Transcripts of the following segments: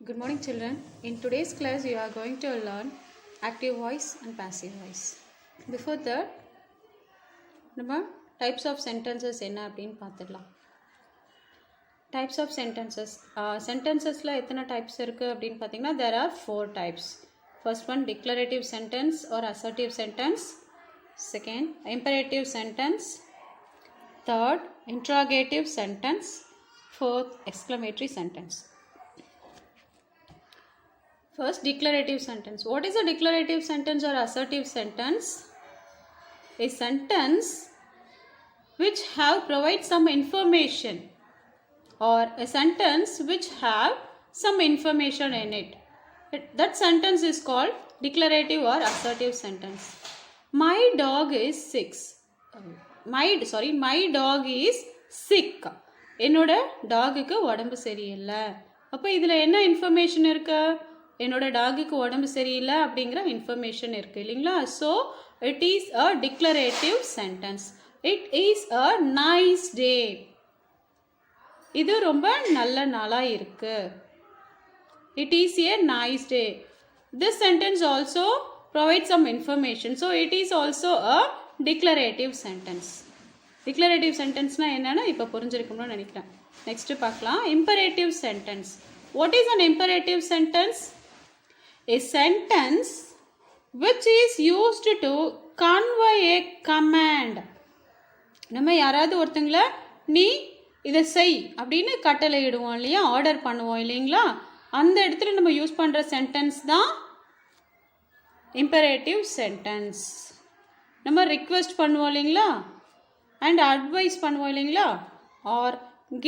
Good morning, children. In today's class, you are going to learn active voice and passive voice. Before that, நம்ம types of sentences என்ன அப்படின்னு பார்த்துடலாம். Types of sentences. Sentencesல எத்தனை types இருக்கு அப்படின்னு பார்த்தீங்கன்னா there are 4 types. First one, declarative sentence or assertive sentence. Second, imperative sentence. Third, interrogative sentence. Fourth, exclamatory sentence. First, declarative sentence. What is a declarative sentence or assertive sentence? A sentence which have provide some information or a sentence which have some information in it. That sentence is called declarative or assertive sentence. My dog is sick. My dog is sick. என்னோட டாகுக்கு உடம்பு சரியில்லை. அப்போ இதில் என்ன information இருக்கு? என்னோட டாகுக்கு உடம்பு சரியில்லை அப்படிங்கிற இன்ஃபர்மேஷன் இருக்குது இல்லைங்களா? So it is a declarative sentence. It is a nice day. இது ரொம்ப நல்ல நாளாக இருக்குது. It is a nice day. This sentence also provide some information. So it is also a declarative sentence. Declarative சென்டென்ஸ்னால் என்னென்னு இப்போ புரிஞ்சிருக்கணும்னு நினைக்கிறேன். நெக்ஸ்ட்டு பார்க்கலாம். Imperative sentence. What is an imperative sentence? A sentence which is used to convey a command. நம்ம யாராவது ஒருத்தங்கள நீ இதை செய் அப்படின்னு கட்டளை இடுவோம் இல்லையா, ஆர்டர் பண்ணுவோம் இல்லைங்களா, அந்த இடத்துல நம்ம யூஸ் பண்ணுற சென்டென்ஸ் தான் இம்பரேட்டிவ் சென்டென்ஸ். நம்ம ரிக்வெஸ்ட் பண்ணுவோம் இல்லைங்களா, அண்ட் அட்வைஸ் பண்ணுவோம் இல்லைங்களா, ஆர்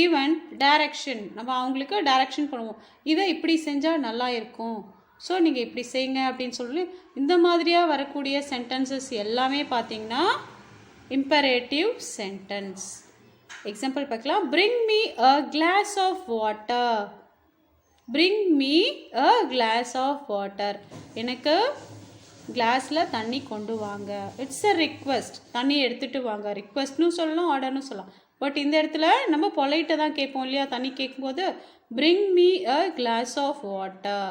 கிவன் டைரக்ஷன், நம்ம அவங்களுக்கு டைரக்ஷன் பண்ணுவோம், இதை இப்படி செஞ்சால் நல்லா இருக்கும், ஸோ நீங்கள் இப்படி செய்யுங்க அப்படின்னு சொல்லி இந்த மாதிரியாக வரக்கூடிய சென்டென்சஸ் எல்லாமே பார்த்தீங்கன்னா இம்பரேட்டிவ் சென்டென்ஸ். எக்ஸாம்பிள் பார்க்கலாம். Bring me a glass of water. Bring me a glass of water. எனக்கு கிளாஸில் தண்ணி கொண்டு வாங்க. It's a request. தண்ணி எடுத்துகிட்டு வாங்க. ரிக்வெஸ்ட்னு சொல்லலாம், ஆர்டர்னு சொல்லலாம். பட் இந்த இடத்துல நம்ம பொலைட்டை தான் கேட்போம் இல்லையா, தண்ணி கேட்கும்போது bring me a glass of water.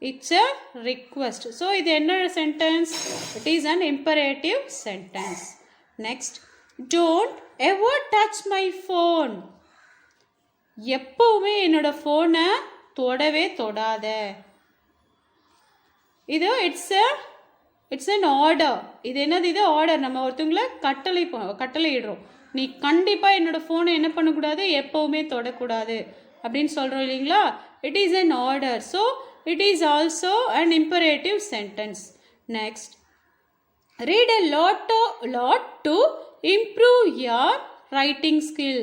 It's a request. So, இது என்ன sentence? It is an imperative sentence. Next, don't ever touch my phone. எப்பவுமே என்னோட ஃபோனை தொடவே தொடாத. இது it's an order. இது என்னது? இது ஆர்டர். நம்ம ஒருத்தவங்களை கட்டளை இடுறோம். நீ கண்டிப்பாக என்னோட ஃபோனை என்ன பண்ணக்கூடாது, எப்பவுமே தொடக்கூடாது அப்படின்னு சொல்கிறோம் இல்லைங்களா. It is an order. So, it is also an imperative sentence. Next, read a lot to improve your writing skill.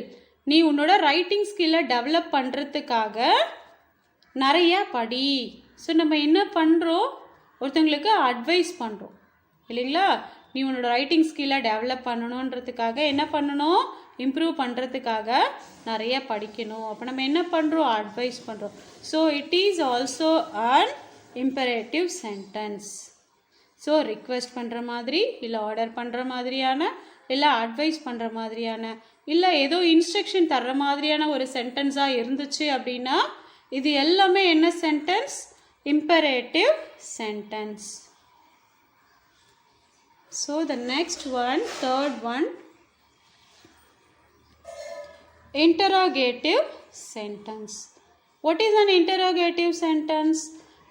நீ உன்னோட ரைட்டிங் ஸ்கில்லை டெவலப் பண்ணுறதுக்காக நிறைய படி. ஸோ நம்ம என்ன பண்ணுறோம், ஒருத்தங்களுக்கு அட்வைஸ் பண்ணுறோம் இல்லைங்களா. நீ உன்னோட ரைட்டிங் ஸ்கில்லை டெவலப் பண்ணணுன்றதுக்காக என்ன பண்ணணும், இம்ப்ரூவ் பண்ணுறதுக்காக நிறைய படிக்கணும். அப்போ நம்ம என்ன பண்ணுறோம், அட்வைஸ் பண்ணுறோம். So it is also an imperative sentence. So request பண்ணுற மாதிரி, இல்லை ஆர்டர் பண்ணுற மாதிரியான, இல்லை அட்வைஸ் பண்ணுற மாதிரியான, இல்லை ஏதோ இன்ஸ்ட்ரக்ஷன் தர்ற மாதிரியான ஒரு சென்டென்ஸாக இருந்துச்சு அப்படின்னா இது எல்லாமே என்ன sentence, imperative sentence. So the next one, third one, interrogative sentence. What is an interrogative sentence?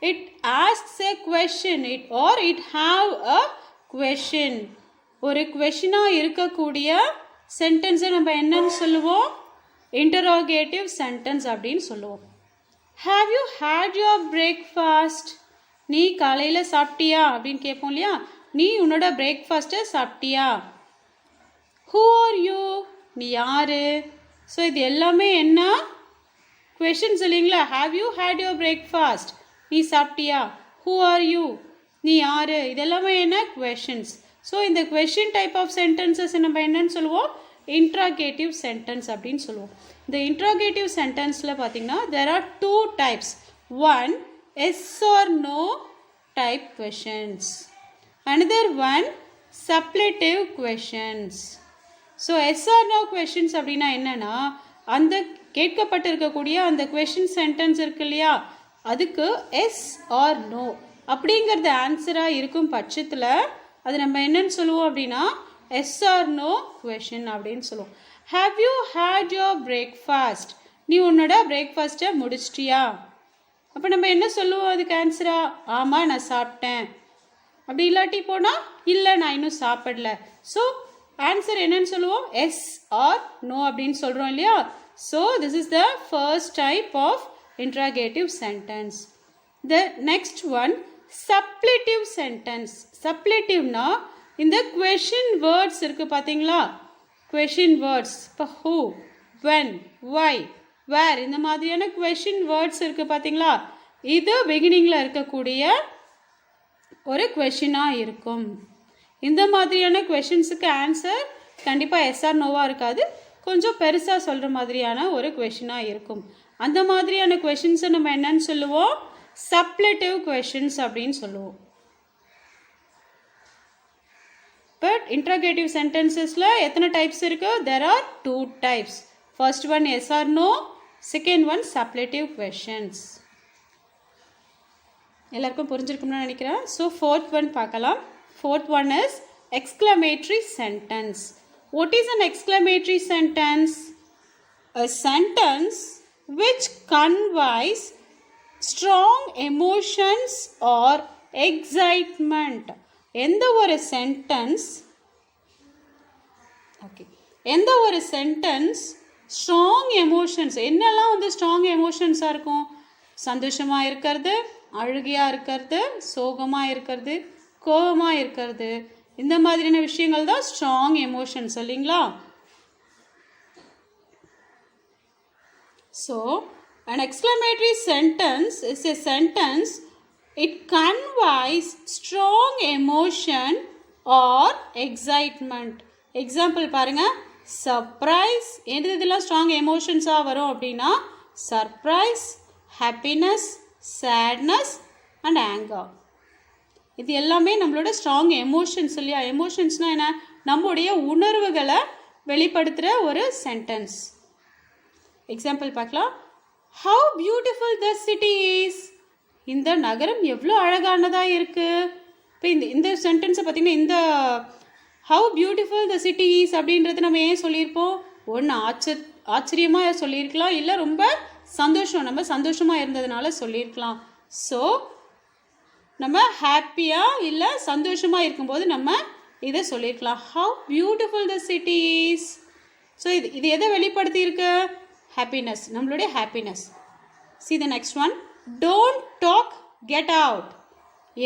It asks a question, it have a question. ஒரு questionாக இருக்கக்கூடிய சென்டென்ஸை நம்ம என்னன்னு சொல்லுவோம், interrogative sentence அப்படின்னு சொல்லுவோம். Have you had your breakfast? நீ காலையில் சாப்பிட்டியா அப்படின்னு கேட்போம் இல்லையா. நீ உன்னோட பிரேக்ஃபாஸ்ட்டை சாப்பிட்டியா. Who are you? நீ யாரு. ஸோ இது எல்லாமே என்ன questions இல்லைங்களா. Have you had your breakfast? நீ சாப்பிட்டியா. Who are you? நீ யாரு. இதெல்லாமே என்ன questions. ஸோ இந்த question type of sentences நம்ம என்னன்னு சொல்லுவோம், interrogative sentence அப்படின்னு சொல்லுவோம். இந்த interrogative sentenceல பார்த்தீங்கன்னா there are 2 types. One, yes or no type questions. Another one, suppletive questions. So yes or no questions அப்படின்னா என்னன்னா, அந்த கேட்கப்பட்டிருக்கக்கூடிய அந்த கொஷின் சென்டென்ஸ் இருக்கு இல்லையா, அதுக்கு எஸ் ஆர் நோ அப்படிங்கிறது ஆன்சராக இருக்கும் பட்சத்தில் அது நம்ம என்னன்னு சொல்லுவோம் அப்படின்னா எஸ் ஆர் நோ கொஷின் அப்படின்னு சொல்லுவோம். Have you had your breakfast? நீ உன்னோட பிரேக்ஃபாஸ்ட்டை முடிச்சிட்டியா? அப்போ நம்ம என்ன சொல்லுவோம் அதுக்கு ஆன்சரா? ஆமாம் நான் சாப்பிட்டேன். அப்படி இல்லாட்டி போனால் இல்லை நான் இன்னும் சாப்பிடல. ஸோ ஆன்சர் என்னன்னு சொல்லுவோம்? எஸ் ஆர் நோ அப்படின்னு சொல்கிறோம் இல்லையா? So this is the first type of interrogative sentence. The next one, suppletive sentence. Suppletive-na இந்த question words இருக்கு பார்த்தீங்களா? question words இப்போ who, when, why, where இந்த மாதிரியான question words இருக்கு பார்த்தீங்களா? இது beginningல இருக்கக்கூடிய ஒரு questionாக இருக்கும். இந்த மாதிரியான questionஸுக்கு ஆன்சர் கண்டிப்பாக எஸ் ஆர் நோவாக இருக்காது, கொஞ்சம் பெருசாக சொல்கிற மாதிரியான ஒரு questionாக இருக்கும். அந்த மாதிரியான கொஷின்ஸை நம்ம என்னன்னு சொல்லுவோம்? சப்ளெட்டிவ் கொஷின்ஸ் அப்படின்னு சொல்லுவோம். பட் இன்ட்ராகேட்டிவ் சென்டென்சஸில் எத்தனை டைப்ஸ் இருக்கு? There are 2 types. First one yes or no, second one suppletive questions. எல்லாருக்கும் புரிஞ்சிருக்கும்னு நினைக்கிறேன். ஸோ ஃபோர்த் ஒன் பார்க்கலாம். Fourth one is exclamatory sentence. What is an exclamatory sentence? A sentence which conveys strong emotions or excitement. எந்த ஒரு sentence strong emotions, என்னெல்லாம் வந்து strong எமோஷன்ஸாக இருக்கும்? சந்தோஷமாக இருக்கிறது, அழுகையாக இருக்கிறது, சோகமாக இருக்கிறது, கோபமாக இருக்கிறது, இந்த மாதிரியான விஷயங்கள் தான் ஸ்ட்ராங் எமோஷன்ஸ் இல்லைங்களா? So, an exclamatory sentence is a sentence, it conveys strong emotion or excitement. Example பாருங்க, surprise. எதெல்லாம் strong emotions-ஆ வரும் அப்படின்னா surprise, happiness, sadness and anger. இது எல்லாமே நம்மளோட strong emotions இல்லையா? எமோஷன்ஸ்னால் என்ன? நம்முடைய உணர்வுகளை வெளிப்படுத்துகிற ஒரு சென்டென்ஸ். எக்ஸாம்பிள் பார்க்கலாம். How beautiful the city is. இந்த நகரம் எவ்வளோ அழகானதாக இருக்குது. இப்போ இந்த சென்டென்ஸை பார்த்திங்கன்னா இந்த how beautiful the city is அப்படின்றது நம்ம ஏன் சொல்லியிருப்போம்? ஒன்று ஆச்சரியமாக சொல்லியிருக்கலாம், இல்லை ரொம்ப நம்ம சந்தோஷமாக இருந்ததுனால சொல்லியிருக்கலாம். ஸோ நம்ம ஹாப்பியாக இல்லை சந்தோஷமாக இருக்கும்போது நம்ம இதை சொல்லியிருக்கலாம். How beautiful the city is. So இது எதை வெளிப்படுத்தியிருக்கு? happiness, நம்மளுடைய happiness. See the next one. Don't talk, get out.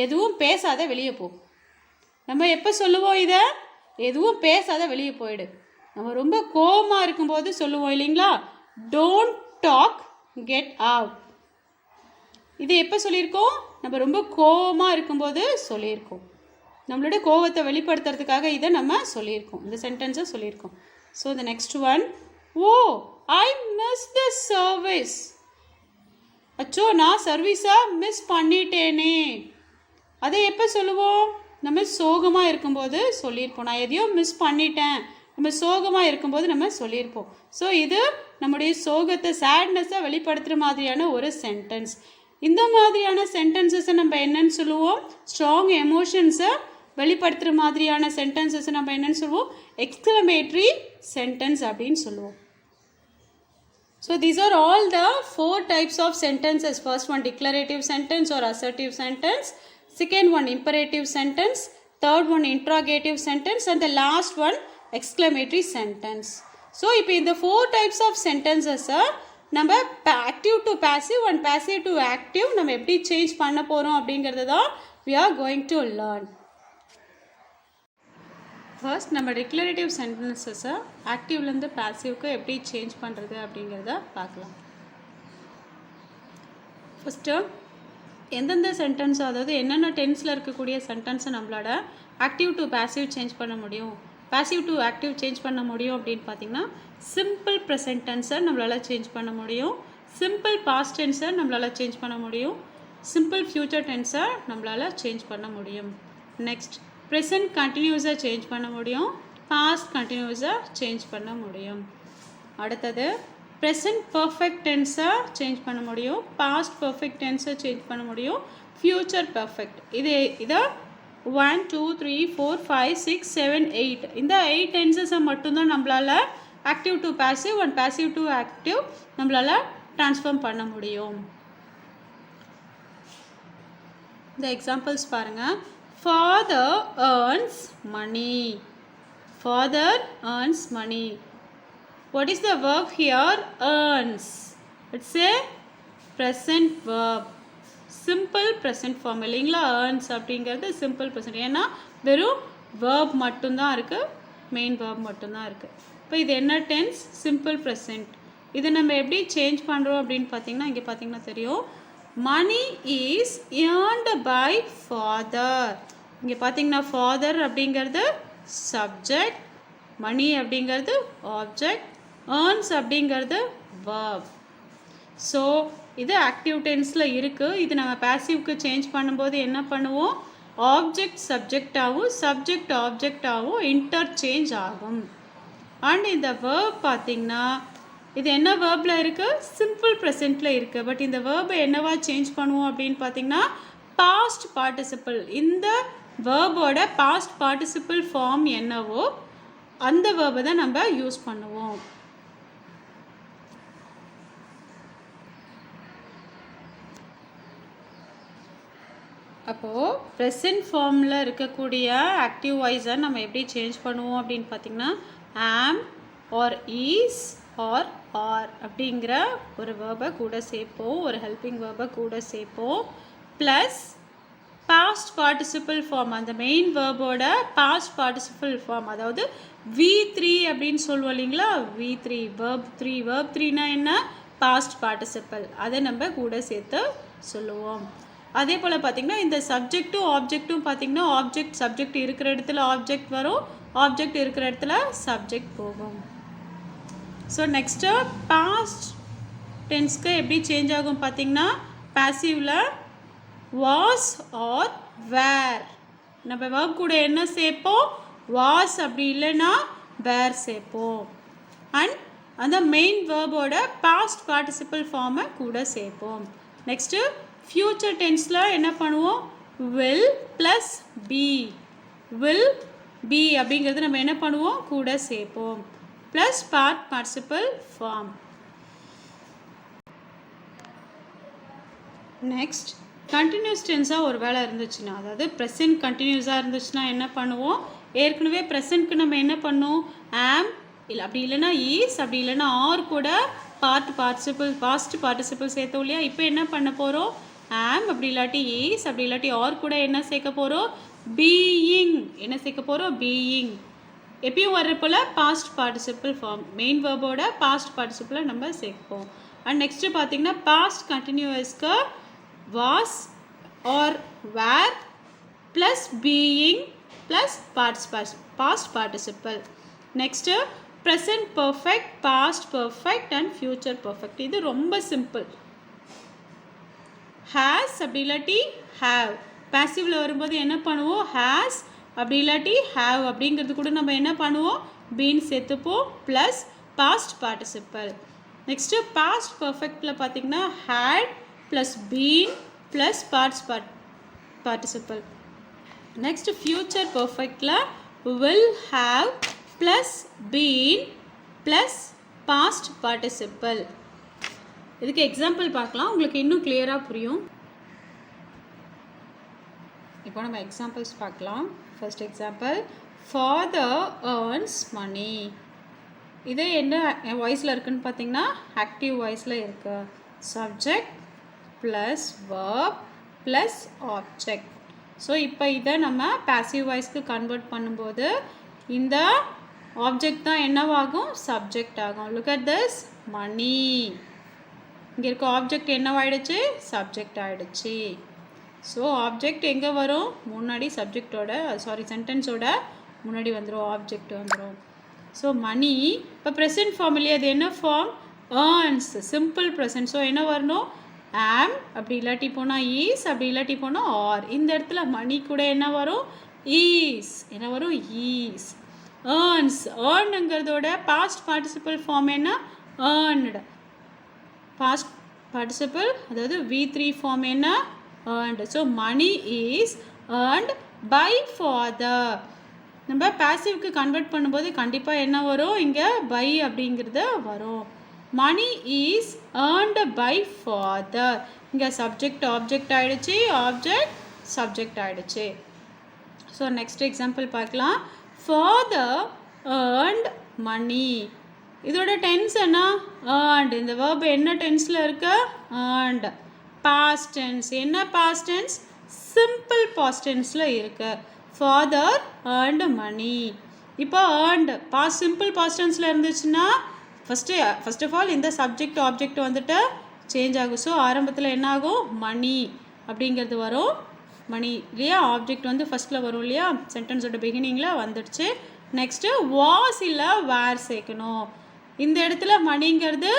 எதுவும் பேசாத வெளியே போ. நம்ம எப்போ சொல்லுவோம் இதை? எதுவும் பேசாத வெளியே போயிடு. நம்ம ரொம்ப கோபமாக இருக்கும்போது சொல்லுவோம் இல்லைங்களா? Don't talk, get out. இது எப்போ சொல்லியிருக்கோம்? நம்ம ரொம்ப கோபமாக இருக்கும்போது சொல்லியிருக்கோம். நம்மளோட கோபத்தை வெளிப்படுத்துறதுக்காக இதை நம்ம சொல்லியிருக்கோம், இந்த சென்டென்ஸை சொல்லியிருக்கோம். So the next one. Oh, I missed the service. அச்சோ நான் சர்வீஸை மிஸ் பண்ணிட்டேனே. அதை எப்போ சொல்லுவோம்? நம்ம சோகமாக இருக்கும்போது சொல்லியிருப்போம். நான் எதையோ மிஸ் பண்ணிட்டேன், நம்ம சோகமாக இருக்கும்போது நம்ம சொல்லியிருப்போம். ஸோ இது நம்முடைய சோகத்தை, சேட்னஸை வெளிப்படுத்துகிற மாதிரியான ஒரு சென்டென்ஸ். இந்த மாதிரியான சென்டென்சஸை நம்ம என்னன்னு சொல்லுவோம்? ஸ்ட்ராங் எமோஷன்ஸை வெளிப்படுத்துகிற மாதிரியான சென்டென்சஸை நம்ம என்னன்னு சொல்லுவோம்? எக்ஸ்க்ளமேட்டரி சென்டென்ஸ் அப்படின்னு சொல்லுவோம். So these are all the 4 types of sentences. First one declarative sentence or assertive sentence, second one imperative sentence, third one interrogative sentence and the last one exclamatory sentence. So இப்போ இந்த 4 types of sentences நம்ம active to passive and passive to active நம்ம எப்படி change பண்ண போகிறோம் அப்படிங்கிறது தான் we are going to learn. First நம்ம டிக்ளரேட்டிவ் சென்டென்சஸை ஆக்டிவ்லேருந்து பேசிவ்க்கு எப்படி சேஞ்ச் பண்ணுறது அப்படிங்கிறத பார்க்கலாம். ஃபஸ்ட்டு எந்தெந்த சென்டென்ஸ், அதாவது என்னென்ன டென்ஸில் இருக்கக்கூடிய சென்டென்ஸை நம்மளோட ஆக்டிவ் டு பேசிவ் சேஞ்ச் பண்ண முடியும், பேசிவ் டு ஆக்டிவ் சேஞ்ச் பண்ண முடியும் அப்படின்னு பார்த்திங்கன்னா சிம்பிள் ப்ரெசன்ட் டென்ஸை நம்மளால் சேஞ்ச் பண்ண முடியும், சிம்பிள் பாஸ்ட் டென்ஸை நம்மளால் சேஞ்ச் பண்ண முடியும், சிம்பிள் ஃப்யூச்சர் டென்ஸை நம்மளால் சேஞ்ச் பண்ண முடியும். நெக்ஸ்ட் ப்ரெசன்ட் கண்டினியூஸாக சேஞ்ச் பண்ண முடியும், பாஸ்ட் கண்டினியூஸாக சேஞ்ச் பண்ண முடியும். அடுத்தது ப்ரெசன்ட் பர்ஃபெக்ட் டென்ஸை சேஞ்ச் பண்ண முடியும், பாஸ்ட் பர்ஃபெக்ட் டென்ஸை சேஞ்ச் பண்ண முடியும், ஃப்யூச்சர் பர்ஃபெக்ட். இதை 1 2 3 4 5 6 7 8 இந்த 8 டென்சஸை மட்டும்தான் நம்மளால் active to passive and passive to active நம்மளால் ட்ரான்ஸ்ஃபார்ம் பண்ண முடியும். இந்த எக்ஸாம்பிள்ஸ் பாருங்கள். Father earns money. Father earns money. What is the verb here? Earns. It's a present verb. Simple present form இல்லைங்களா? earns அப்படிங்கிறது சிம்பிள் ப்ரெசன்ட். ஏன்னா வெறும் verb மட்டும்தான் இருக்குது, மெயின் வேர்ப் மட்டும்தான் இருக்குது. இப்போ இது என்ன டென்ஸ்? Simple present. இதை நம்ம எப்படி சேஞ்ச் பண்ணுறோம் அப்படின்னு பார்த்தீங்கன்னா, இங்கே பார்த்தீங்கன்னா தெரியும். Money is earned by father. இங்கே பார்த்தீங்கன்னா ஃபாதர் அப்படிங்கிறது சப்ஜெக்ட், மணி அப்படிங்கிறது ஆப்ஜெக்ட், earns அப்படிங்கிறது verb. ஸோ இது ஆக்டிவ் டென்ஸில் இருக்குது. இது நம்ம பேசிவ்க்கு சேஞ்ச் பண்ணும்போது என்ன பண்ணுவோம்? ஆப்ஜெக்ட் சப்ஜெக்டாகவும் சப்ஜெக்ட் ஆப்ஜெக்டாகவும் இன்டர்சேஞ்ச் ஆகும். அண்ட் இந்த வேர்ப் பார்த்திங்கன்னா இது என்ன வேர்பில் இருக்குது? சிம்பிள் ப்ரெசென்ட்டில் இருக்குது. பட் இந்த வேர்பை என்னவா சேஞ்ச் பண்ணுவோம் அப்படின்னு பார்த்திங்கன்னா பாஸ்ட் பார்ட்டிசிபிள். இந்த வேர்போட பாஸ்ட் பார்ட்டிசிபிள் ஃபார்ம் என்னவோ அந்த வேர்பை தான் நம்ம யூஸ் பண்ணுவோம். அப்போது ப்ரெசன்ட் ஃபார்மில் இருக்கக்கூடிய ஆக்டிவ் வாய்ஸை நம்ம எப்படி சேஞ்ச் பண்ணுவோம் அப்படின்னு பார்த்திங்கன்னா ஆம் ஆர் ஈஸ் ஆர் ஆர் அப்படிங்கிற ஒரு வேர்பை கூட சேர்ப்போம், ஒரு ஹெல்பிங் வேர்பை கூட சேர்ப்போம். ப்ளஸ் பாஸ்ட் பார்ட்டிசிபிள் ஃபார்ம், அந்த மெயின் வேர்போட பாஸ்ட் பார்ட்டிசிபிள் ஃபார்ம், அதாவது V3 அப்படின்னு சொல்லுவோம் இல்லைங்களா? V3 verb 3. வேர்ப் 3னா என்ன? Past participle. அதை நம்ம கூட சேர்த்து சொல்லுவோம். அதே போல் பார்த்திங்கன்னா இந்த சப்ஜெக்ட்டும் ஆப்ஜெக்ட்டும் பார்த்திங்கன்னா ஆப்ஜெக்ட் சப்ஜெக்ட் இருக்கிற இடத்துல ஆப்ஜெக்ட் வரும், ஆப்ஜெக்ட் இருக்கிற இடத்துல சப்ஜெக்ட் போகும். ஸோ நெக்ஸ்ட்டு பாஸ்ட் டென்ஸ்க்கு எப்படி சேஞ்ச் ஆகும் பார்த்திங்கன்னா பேசிவில் வாஸ் ஆர் வேர். நம்ம வேர்ப் கூட என்ன சேர்ப்போம்? வாஸ், அப்படி இல்லைன்னா வேர் சேர்ப்போம். அண்ட் அந்த மெயின் வேர்போட பாஸ்ட் பார்ட்டிசிபிள் ஃபார்மை கூட சேர்ப்போம். நெக்ஸ்ட்டு ஃப்யூச்சர் டென்ஸில் என்ன பண்ணுவோம்? Will plus be. Will be அப்படிங்கிறது நம்ம என்ன பண்ணுவோம்? கூட சேர்ப்போம். Plus participle form. Next continuous டென்ஸாக ஒரு வேலை இருந்துச்சுன்னா, அதாவது ப்ரெசன்ட் கண்டினியூஸாக இருந்துச்சுன்னா என்ன பண்ணுவோம்? ஏற்கனவே ப்ரெசன்ட்க்கு நம்ம என்ன பண்ணோம்? ஆம் இல்லை, அப்படி இல்லைன்னா ஈஸ், அப்படி இல்லைன்னா ஆர் கூட பாஸ்ட் பார்ட்டிசிபிள் சேர்த்தோம் இல்லையா? இப்போ என்ன பண்ண போகிறோம்? ஆம், அப்படி இல்லாட்டி ஈஸ், அப்படி இல்லாட்டி ஆர் கூட என்ன சேர்க்க போகிறோம்? பீயிங். என்ன சேர்க்க போகிறோம்? பீயிங். எப்பயும் வர்ற போல் பாஸ்ட் பார்ட்டிசிபிள் ஃபார்ம், மெயின் வேர்போட பாஸ்ட் பார்ட்டிசிபிளை நம்ம சேர்ப்போம். அண்ட் நெக்ஸ்ட்டு பார்த்திங்கன்னா பாஸ்ட் கண்டினியூஸ்க்கு was or were plus being plus past participle. Next present perfect, past perfect and future perfect. இது ரொம்ப சிம்பிள். ஹேஸ் அப்படி இல்லாட்டி ஹேவ். பேசிவில் வரும்போது என்ன பண்ணுவோம்? ஹேஸ் அப்படி இல்லாட்டி ஹேவ் அப்படிங்கிறது கூட நம்ம என்ன பண்ணுவோம்? பீன் சேர்த்துப்போம் plus past participle. Next past பர்ஃபெக்டில் பார்த்திங்கன்னா had plus been plus participle. Next future பர்ஃபெக்டில் will have plus been plus past participle. இதுக்கு எக்ஸாம்பிள் பார்க்கலாம், உங்களுக்கு இன்னும் கிளியராக புரியும். இப்போ நம்ம எக்ஸாம்பிள்ஸ் பார்க்கலாம். First example, father earns money. இது என்ன வாய்ஸில் இருக்குதுன்னு பார்த்தீங்கன்னா ஆக்டிவ் வாய்ஸில் இருக்குது. Subject plus verb plus object. So இப்போ இதை நம்ம பேசிவ் வாய்ஸ்க்கு கன்வெர்ட் பண்ணும்போது இந்த ஆப்ஜெக்ட் தான் என்னவாகும்? சப்ஜெக்ட் ஆகும். லுக் அட் திஸ், மணி. இங்கே இருக்க ஆப்ஜெக்ட் என்னவாயிடுச்சு? சப்ஜெக்ட் ஆகிடுச்சு. ஸோ ஆப்ஜெக்ட் எங்கே வரும்? முன்னாடி சப்ஜெக்டோட சென்டென்ஸோட முன்னாடி வந்துடும், ஆப்ஜெக்ட் வந்துடும். ஸோ மணி இப்போ ப்ரெசன்ட் ஃபார்ம் இல்லையா? அது என்ன form? earns, simple present. So என்ன வரணும்? ஆம், அப்படி இல்லாட்டி போனால் ஈஸ், அப்படி இல்லாட்டி போனால் ஆர். இந்த இடத்துல மணி கூட என்ன வரும்? ஈஸ். என்ன வரும்? ஈஸ். earns. earnங்கிறதோட பாஸ்ட் பார்ட்டிசிபிள் ஃபார்ம் என்ன? earned. past participle அதாவது V3 form என்ன earned. so money is earned by father. நம்ம passiveக்கு convert பண்ணும்போது கண்டிப்பாக என்ன வரும் இங்கே by அப்படிங்கிறது வரும். money is earned by father. இங்கே subject object ஆயிடுச்சு, object subject ஆயிடுச்சு. ஸோ நெக்ஸ்ட் எக்ஸாம்பிள் பார்க்கலாம். father earned money. இதோட டென்ஸ் என்ன earned. இந்த verb என்ன டென்ஸில் இருக்கு earned. past tense என்ன past tense simple past tenseல இருக்கு. father earned money. இப்போ earned past simple past tenseல இருந்துச்சுன்னா ஃபர்ஸ்ட் ஆஃப் ஆல் இந்த சப்ஜெக்ட் ஆப்ஜெக்ட் வந்துட்டு சேஞ்ச் ஆகும். ஸோ ஆரம்பத்தில் என்ன ஆகும் மணி அப்படிங்கிறது வரும். மணி இல்லையா, ஆப்ஜெக்ட் வந்து ஃபஸ்ட்டில் வரும் இல்லையா, சென்டென்ஸோட பிகினிங்கில் வந்துடுச்சு. நெக்ஸ்ட்டு வாஸ் இல்லை வேர் சேர்க்கணும். இந்த இடத்துல மணிங்கிறது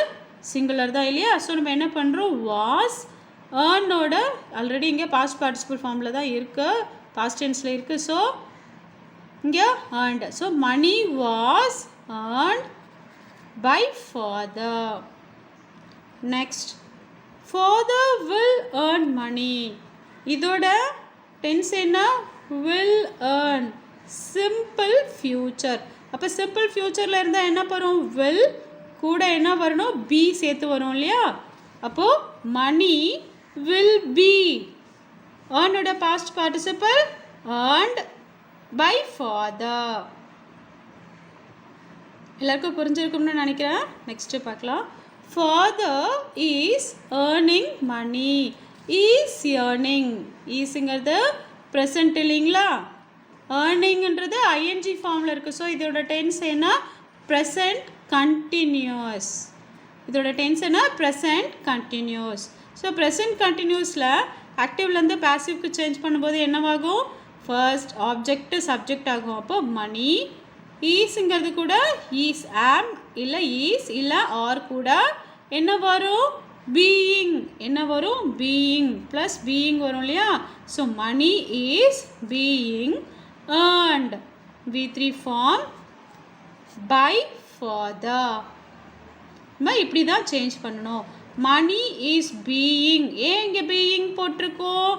சிங்குலர் தான் இல்லையா. ஸோ நம்ம என்ன பண்ணுறோம் வாஸ் ஏர்னோட ஆல்ரெடி இங்கே பாஸ்ட் பார்ட்டிசிபிள் ஃபார்மில் தான் இருக்குது, பாஸ்ட் டென்ஸில் இருக்குது. ஸோ இங்கே earned. So money was earned by father. next father will earn money. இதோட டென்ஸ் என்ன will earn simple future. அப்போ simple futureல இருந்தால் என்ன வரும் will கூட என்ன வரணும் be சேர்த்து வரும் இல்லையா. அப்போது money will be earned past participle earned by father. எல்லாருக்கும் புரிஞ்சிருக்கும்னு நினைக்கிறேன். நெக்ஸ்ட்டு பார்க்கலாம். Father is earning money. Is earning ஈஸுங்கிறது ப்ரெசன்ட் இல்லைங்களா, ஏர்னிங்கிறது ஐஎன்ஜி ஃபார்மில் இருக்குது. ஸோ இதோட டென்ஸ் என்ன ப்ரெசன்ட் கண்டினியூஸ். இதோட டென்ஸ் என்ன ப்ரெசன்ட் கண்டினியூஸ். ஸோ ப்ரெசன்ட் கண்டினியூஸில் ஆக்டிவ்லேருந்து பேசிவ்க்கு சேஞ்ச் பண்ணும்போது என்னவாகும் ஃபர்ஸ்ட் ஆப்ஜெக்ட் சப்ஜெக்ட் ஆகும். அப்போது மணி ஈஸுங்கிறது கூட ஈஸ் ஆம் இல்லை ஈஸ் இல்லை ஆர் கூட என்ன வரும் பீயிங். என்ன வரும் பீயிங் ப்ளஸ் பீயிங் வரும் இல்லையா. So money is being earned V3 form by father. நம்ம இப்படி தான் சேஞ்ச் பண்ணணும். Money is being. ஏன் இங்கே பீயிங் போட்டிருக்கோம்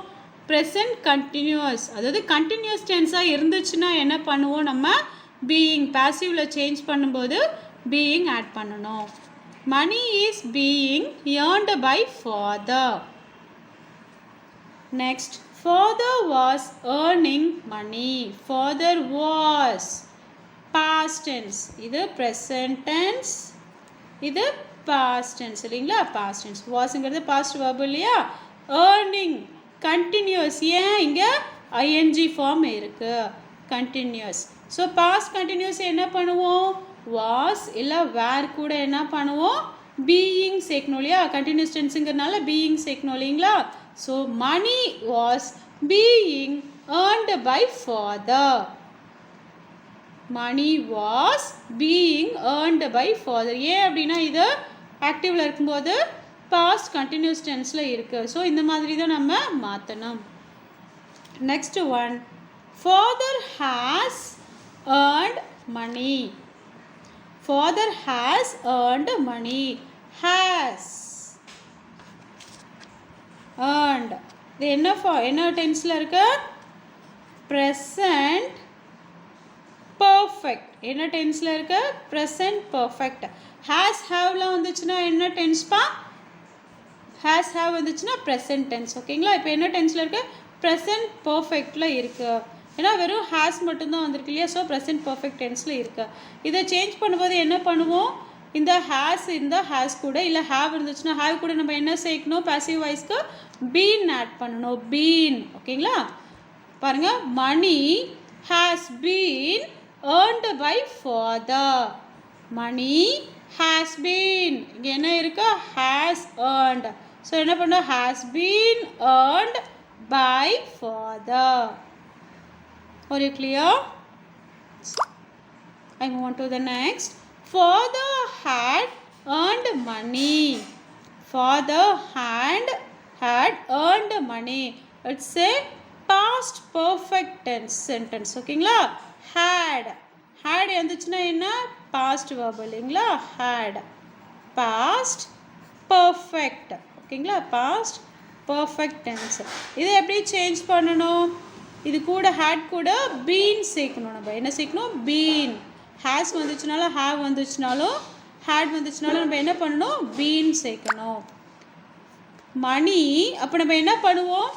ப்ரெசன்ட் கண்டினியூஸ். அதாவது கண்டினியூஸ் டென்ஸாக இருந்துச்சுன்னா என்ன பண்ணுவோம் நம்ம பீயிங் பாசிவில் சேஞ்ச் பண்ணும்போது பீயிங் ஆட் பண்ணணும். Money is being earned by father. Next father was earning money. Father was past tense, இது ப்ரெசன்ட் டென்ஸ், இது பாஸ்ட் டென்ஸ் இல்லைங்களா. பாஸ்ட் டென்ஸ் வாஸ்ங்கிறது பாஸ்ட் வெர்ப் இல்லையா. ஏர்னிங் கண்டினியூஸ், ஏன் இங்கே ஐஎன்ஜி ஃபார்ம் இருக்குது கண்டினியூஸ். ஸோ பாஸ்ட் கண்டினியூஸ் என்ன பண்ணுவோம் வாஸ் இல்லை வேர் கூட என்ன பண்ணுவோம் பீயிங் சேர்க்கணும் இல்லையா. கண்டினியூஸ் டென்ஸுங்கிறதுனால பீயிங் சேர்க்கணும் இல்லைங்களா. So money was being earned by father. Money was being earned by father. ஏன் அப்படின்னா இது ஆக்டிவில் இருக்கும்போது பாஸ்ட் கண்டினியூஸ் டென்ஸில் இருக்குது. ஸோ இந்த மாதிரி தான் நம்ம மாற்றணும். Next one father has earned money. father has earned money. has earned இது என்ன டென்ஸில் இருக்கு present perfect. என்ன டென்ஸில் இருக்கு present perfect. has haveலாம் வந்துச்சுன்னா என்ன டென்ஸ்பா has have வந்துச்சுன்னா present tense. ஓகேங்களா. இப்போ என்ன டென்ஸில் இருக்கு present perfectல இருக்குது. ஏன்னா வெறும் ஹேஸ் மட்டும்தான் வந்திருக்கு இல்லையா. ஸோ ப்ரெசன்ட் பர்ஃபெக்ட் டென்ஸில் இருக்குது. இதை சேஞ்ச் பண்ணும்போது என்ன பண்ணுவோம் இந்த ஹேஸ் கூட இல்லை ஹேவ் இருந்துச்சுன்னா ஹேவ் கூட நம்ம என்ன சேர்க்கணும் பாசிவ் வாய்ஸ்க்கு பீன் ஆட் பண்ணணும். பீன் ஓகேங்களா. பாருங்கள் money has been earned by father. Money has been இங்கே என்ன இருக்கு ஹேஸ் ஏர்ன்டு. ஸோ என்ன பண்ணோம் has been earned by father. Are you clear? I move on to the next. Father had earned money. Father had earned money. It's a past perfect tense sentence. ஓகேங்களா. had வந்துச்சுன்னா என்ன past verb இல்லைங்களா. had past perfect. ஓகேங்களா, past perfect tense. இதை எப்படி change பண்ணணும்? இது கூட had கூட been சேர்க்கணும். நம்ம என்ன சேர்க்கணும்? been. has வந்துச்சுனாலும் have வந்துச்சுனாலும் had வந்துச்சுனாலும் நம்ம என்ன பண்ணணும்? been சேர்க்கணும். மணி அப்போ நம்ம என்ன பண்ணுவோம்?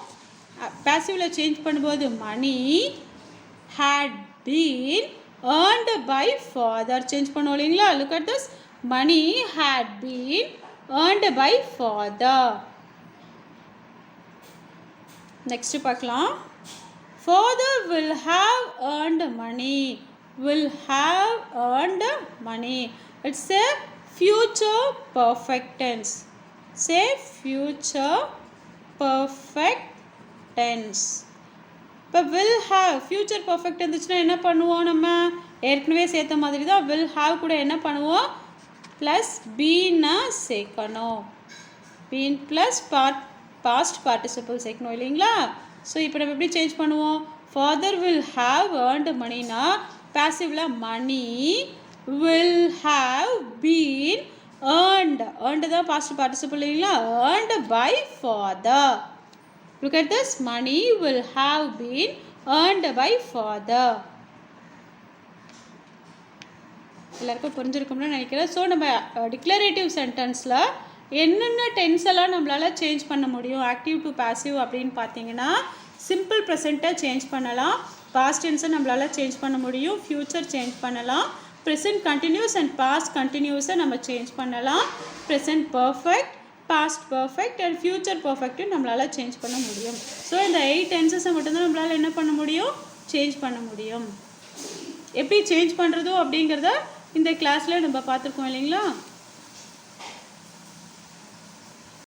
பாசிவில் சேஞ்ச் பண்ணும்போது மணி had been earned by father change பண்ணுவோம் இல்லைங்களா? look at this, money had been earned by father. next பார்க்கலாம். father will have earned money, will have earned money. It's a future perfect tense. Say future perfect tense. இப்போ will have future perfect இருந்துச்சுன்னா என்ன பண்ணுவோம்? நம்ம ஏற்கனவே சேர்த்த மாதிரி தான் will have கூட என்ன பண்ணுவோம்? ப்ளஸ் பீன்னா சேர்க்கணும். பீன் ப்ளஸ் பாஸ்ட் பார்ட்டிசிபிள் சேர்க்கணும் இல்லைங்களா? ஸோ இப்போ நம்ம எப்படி சேஞ்ச் பண்ணுவோம்? ஃபாதர் வில் ஹாவ் ஏர்ன்டு மணினா பாசிவ்ல money will have been earned தான் பாஸ்ட் பார்ட்டிசிபிள் இல்லைங்களா? Earned by father. Look at this, money will have been earned by father. எல்லாருக்கும் புரிஞ்சிருக்கும்னு நினைக்கிறேன். ஸோ நம்ம டிக்ளரேட்டிவ் சென்டென்ஸில் என்னென்ன டென்ஸ் எல்லாம் நம்மளால் சேஞ்ச் பண்ண முடியும் ஆக்டிவ் டு பாசிவ் அப்படின்னு பார்த்தீங்கன்னா, சிம்பிள் ப்ரெசண்ட்டை சேஞ்ச் பண்ணலாம், பாஸ்ட் டென்ஸை நம்மளால் சேஞ்ச் பண்ண முடியும், ஃப்யூச்சர் சேஞ்ச் பண்ணலாம், ப்ரெசன்ட் கண்டினியூஸ் அண்ட் பாஸ்ட் கண்டினியூஸை நம்ம சேஞ்ச் பண்ணலாம், present perfect, past perfect and future பர்ஃபெக்ட்டும் நம்மளால் சேஞ்ச் பண்ண முடியும். ஸோ இந்த 8 டென்சஸை மட்டும்தான் நம்மளால் என்ன பண்ண முடியும்? சேஞ்ச் பண்ண முடியும். எப்படி சேஞ்ச் பண்ணுறதோ அப்படிங்கிறத இந்த கிளாஸில் நம்ம பார்த்துருக்கோம் இல்லைங்களா?